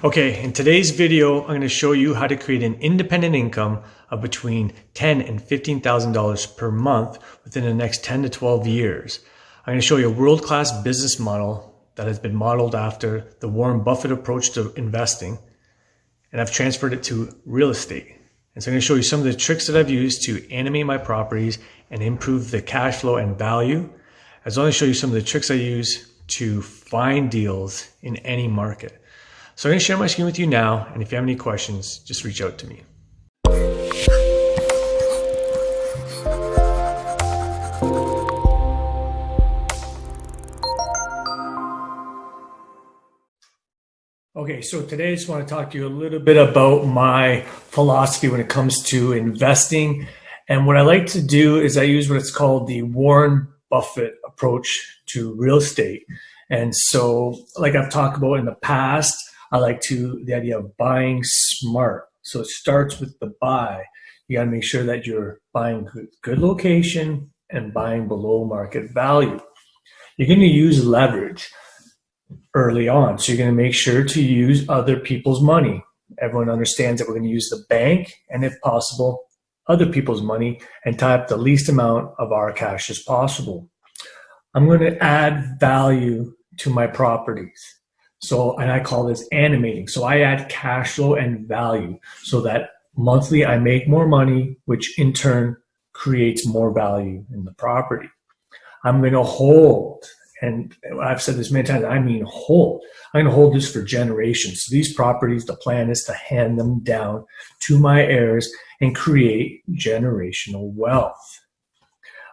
Okay, in today's video, I'm going to show you how to create an independent income of between $10,000 and $15,000 per month within the next 10 to 12 years. I'm going to show you a world-class business model that has been modeled after the Warren Buffett approach to investing, and I've transferred it to real estate. And so I'm going to show you some of the tricks that I've used to animate my properties and improve the cash flow and value, as well as show you some of the tricks I use to find deals in any market. So I'm going to share my screen with you now, and if you have any questions, just reach out to me. Okay, so today I just want to talk to you a little bit about my philosophy when it comes to investing. And what I like to do is I use what's called the Warren Buffett approach to real estate. And so, like I've talked about in the past, I like the idea of buying smart. So it starts with the buy. You got to make sure that you're buying good location and buying below market value. You're going to use leverage early on. So you're going to make sure to use other people's money. Everyone understands that we're going to use the bank and, if possible, other people's money and tie up the least amount of our cash as possible. I'm going to add value to my properties. So, and I call this animating. So I add cash flow and value so that monthly I make more money, which in turn creates more value in the property. I'm going to hold, and I've said this many times, I mean hold. I'm going to hold this for generations. So these properties, the plan is to hand them down to my heirs and create generational wealth.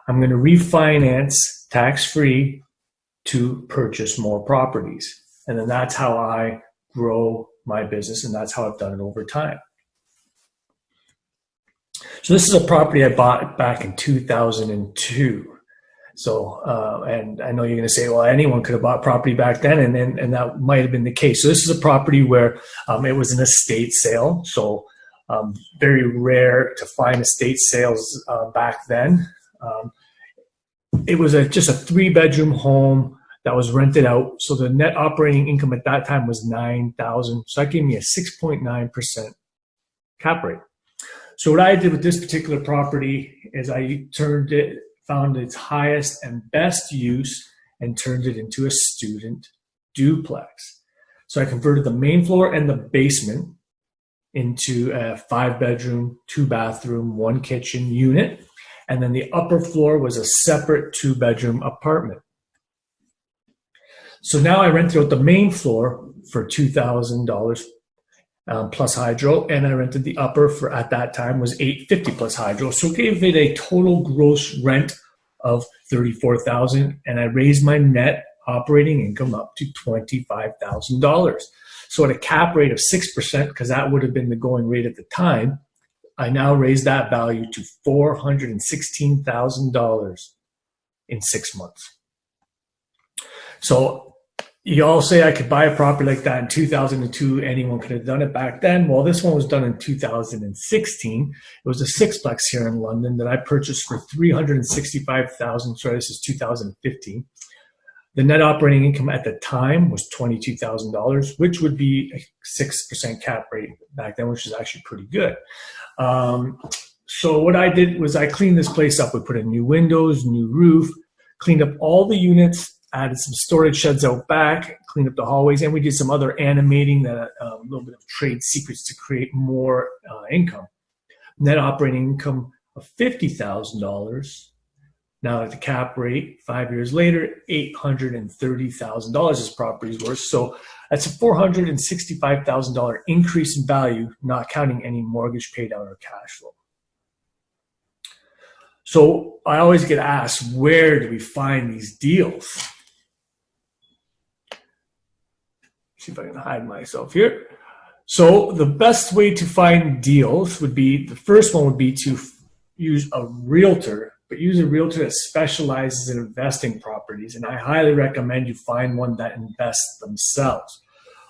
I'm going to refinance tax-free to purchase more properties. And then that's how I grow my business, and that's how I've done it over time. So this is a property I bought back in 2002. So, and I know you're going to say, well, anyone could have bought property back then, and that might have been the case. So this is a property where it was an estate sale. So very rare to find estate sales back then. It was just a 3-bedroom home that was rented out. So the net operating income at that time was $9,000. So that gave me a 6.9% cap rate. So what I did with this particular property is I found its highest and best use and turned it into a student duplex. So I converted the main floor and the basement into a 5-bedroom, 2-bathroom, 1-kitchen unit. And then the upper floor was a separate 2-bedroom apartment. So now I rented out the main floor for $2,000 plus hydro, and I rented the upper for, at that time, was $850 plus hydro. So it gave it a total gross rent of $34,000, and I raised my net operating income up to $25,000. So at a cap rate of 6%, because that would have been the going rate at the time, I now raised that value to $416,000 in 6 months. So you all say I could buy a property like that in 2002. Anyone could have done it back then. Well, this one was done in 2016. It was a 6-plex here in London that I purchased for $365,000. Sorry, this is 2015. The net operating income at the time was $22,000, which would be a 6% cap rate back then, which is actually pretty good. So what I did was I cleaned this place up. We put in new windows, new roof, cleaned up all the units, added some storage sheds out back, cleaned up the hallways, and we did some other animating, that a little bit of trade secrets to create more income. Net operating income of $50,000. Now at the cap rate, 5 years later, $830,000 this property is worth. So that's a $465,000 increase in value, not counting any mortgage paid out or cash flow. So I always get asked, where do we find these deals? See if I can hide myself here. So the best way to find deals would be, the first one would be to use a realtor, but use a realtor that specializes in investing properties. And I highly recommend you find one that invests themselves.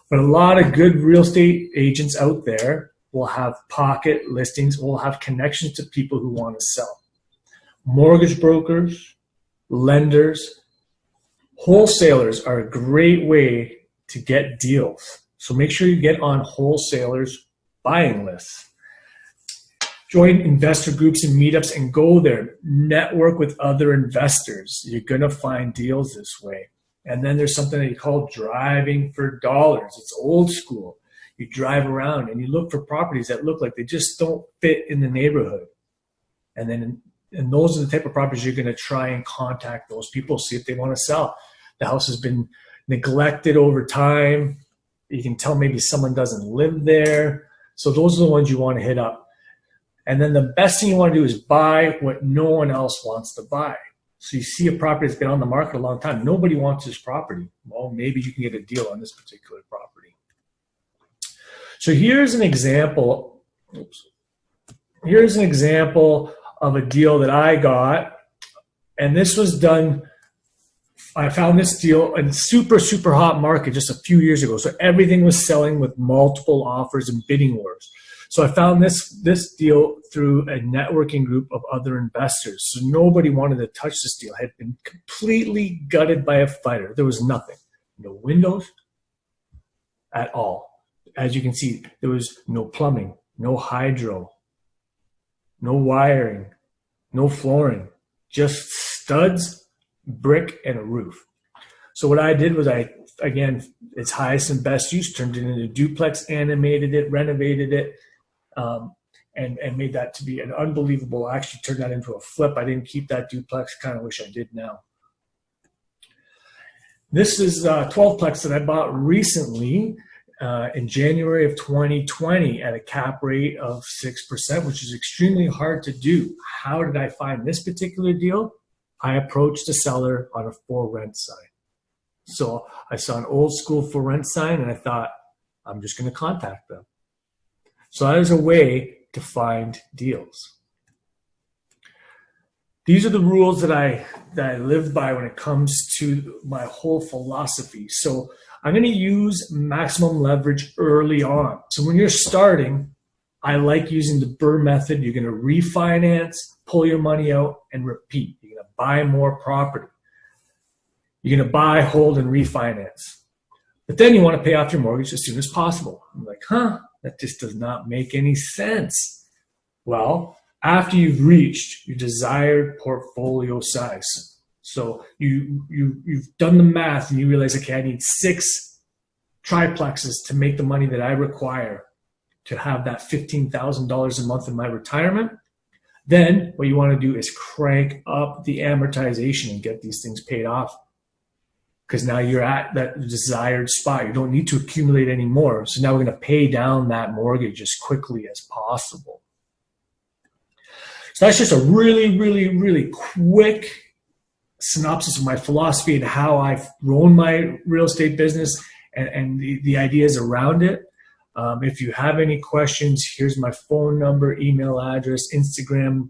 But a lot of good real estate agents out there will have pocket listings, will have connections to people who want to sell. Mortgage brokers, lenders, wholesalers are a great way to get deals. So make sure you get on wholesalers' buying lists. Join investor groups and meetups and go there. Network with other investors. You're going to find deals this way. And then there's something that you call driving for dollars. It's old school. You drive around and you look for properties that look like they just don't fit in the neighborhood. And those are the type of properties you're going to try and contact those people, see if they want to sell. The house has been neglected over time. You can tell maybe someone doesn't live there. So those are the ones you want to hit up. And then the best thing you want to do is buy what no one else wants to buy. So you see a property that's been on the market a long time. Nobody wants this property. Well, maybe you can get a deal on this particular property. So here's an example. Here's an example of a deal that I got. And this was done, I found this deal in super, super hot market just a few years ago. So everything was selling with multiple offers and bidding wars. So I found this deal through a networking group of other investors. So nobody wanted to touch this deal. It had been completely gutted by a fire. There was nothing. No windows at all. As you can see, there was no plumbing, no hydro, no wiring, no flooring, just studs, brick, and a roof. So what I did was again, its highest and best use, turned it into a duplex, animated it, renovated it, and made that to be an unbelievable. I actually turned that into a flip. I didn't keep that duplex. Kind of wish I did now. This is a 12-plex that I bought recently in January of 2020 at a cap rate of 6%, which is extremely hard to do. How did I find this particular deal? I approached the seller on a for rent sign. So I saw an old school for rent sign and I thought, I'm just going to contact them. So that is a way to find deals. These are the rules that I live by when it comes to my whole philosophy. So I'm going to use maximum leverage early on. So when you're starting, I like using the Burr method. You're going to refinance, pull your money out, and repeat. You're going to buy more property. You're going to buy, hold, and refinance. But then you want to pay off your mortgage as soon as possible. I'm like, that just does not make any sense. Well, after you've reached your desired portfolio size, so you've done the math and you realize, okay, I need 6 triplexes to make the money that I require to have that $15,000 a month in my retirement. Then what you want to do is crank up the amortization and get these things paid off. Because now you're at that desired spot. You don't need to accumulate anymore. So now we're going to pay down that mortgage as quickly as possible. So that's just a really, really, really quick synopsis of my philosophy and how I've grown my real estate business and the ideas around it. If you have any questions, here's my phone number, email address, Instagram.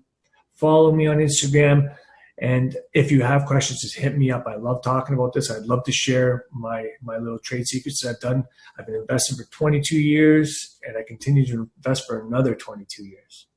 Follow me on Instagram. And if you have questions, just hit me up. I love talking about this. I'd love to share my little trade secrets that I've done. I've been investing for 22 years, and I continue to invest for another 22 years.